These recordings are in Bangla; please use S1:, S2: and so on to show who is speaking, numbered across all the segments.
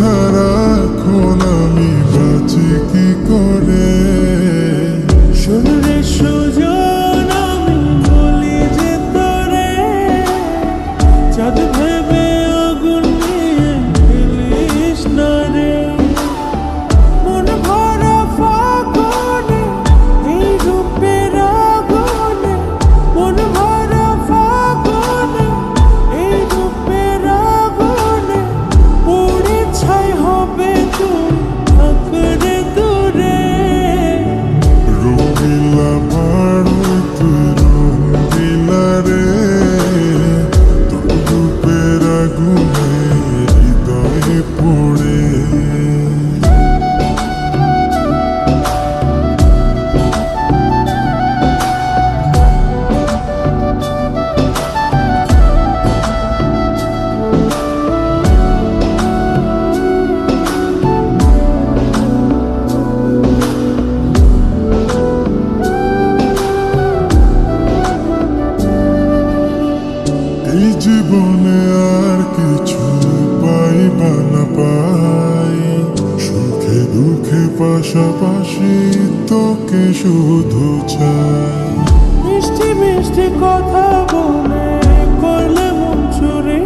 S1: ছাড়া এখন আমি বাঁচি কি করে?
S2: শোনরে সুজন আমি বলি যে তোরে, চাঁদ ভেবে আগুন নিয়ে ফেলিস না রে। মন ভরা ফাগুনে এই রূপের আগুনে, মন ভরা ফাগুনে এই রূপের আগুনে, পুড়ে ছাই হবে তুই থাকরে দূরে।
S1: রঙিলা বাড়ই তুই রঙিলা রে, তোর রূপের আগুনে হৃদয়ে পড়ে। এই জীবনে আর কিছু পাইবা না পাই, সুখে দুঃখে পাশাপাশি তোকে শুধু চাই।
S2: মিষ্টি মিষ্টি কথা বলে করলে মন চুরি,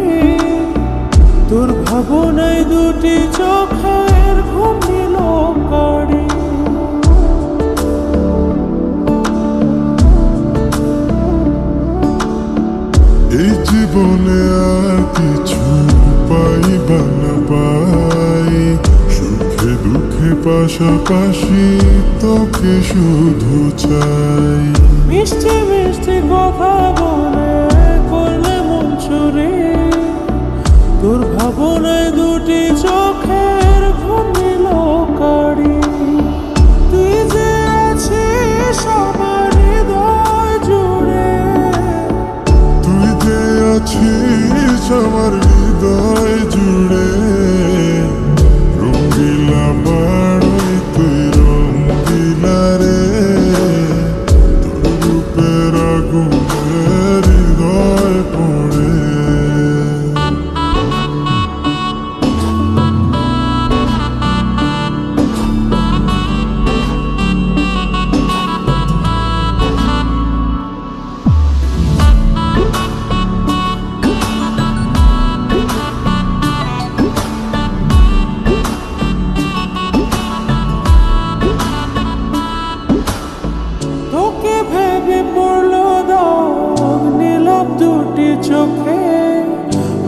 S2: তোর ভাবনায় দুটি চোখের ঘুম নিল কাড়ি।
S1: এই জীবনে আর কিছু পাইবা না পাই, সুখে দুঃখে পাশাপাশি তোকে শুধু চাই।
S2: মিষ্টি মিষ্টি কথা বলে করলে মন চুরি, তোর ভাবনায় দুটি চোখের ঘুম নিল কাড়ি। তুই যে আছিস আমার হৃদয় জুড়ে,
S1: তুই যে আছিস আমার হৃদয় জুড়ে। রঙিলা বাড়ই তুই রঙিলা রে, তোর রূপের আগুনে হৃদয় পড়ে।
S2: তোকে ভেবে পড়লো দাগ নীলাভ দুটি চোখে,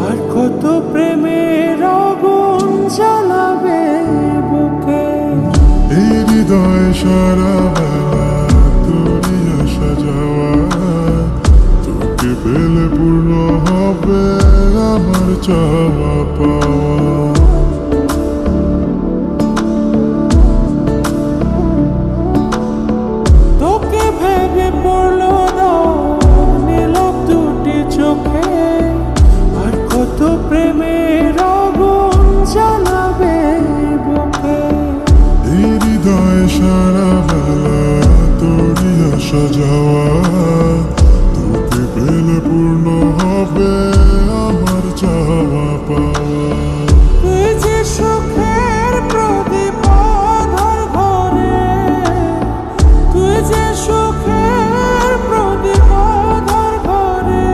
S2: আর কত প্রেমের আগুন জ্বালাবে বুকে।
S1: এই হৃদয় সারা বেলা তোরই আসা যাওয়া, তোকে পেলে পূর্ণ হবে আমার চাওয়া পাওয়া।
S2: তোকে ভেবে পড়লো দাগ নীলাভ দুটি চোখে, আর কত প্রেমের আগুন জ্বালাবে বুকে।
S1: এই হৃদয় সারা বেলা তোরই আসা যাওয়া, তোকে পেলে পূর্ণ হবে আমার চাওয়া পাওয়া।
S2: তুই যে সুখের প্রদীপ আঁধার ঘরে, তুই যে সুখের প্রদীপ আঁধার ঘরে।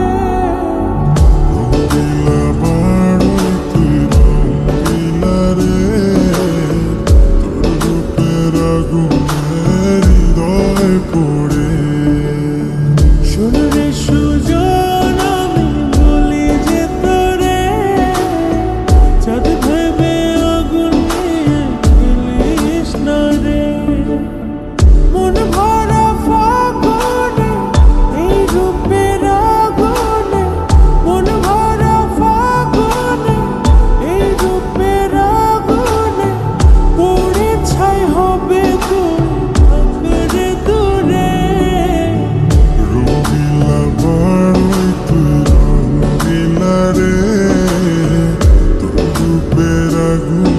S1: রঙিলা বাড়ই তুই রঙিলা রে, তোর রূপের আগুনে হৃদয় পড়ে।
S2: শোনরে সুজন আমি বলি যে তোরে, চাঁদ ভেবে আগুন নিয়ে ফেলিস না রে। মন ভরা ফাগুনে এই রূপের আগুনে, মন ভরা ফাগুনে এই রূপের আগুনে, পুড়ে ছাই হবে তুই থাকরে দূরে।
S1: রঙিলা বাড়ই তুই রঙিলা রে, তোর রূপের আগুনে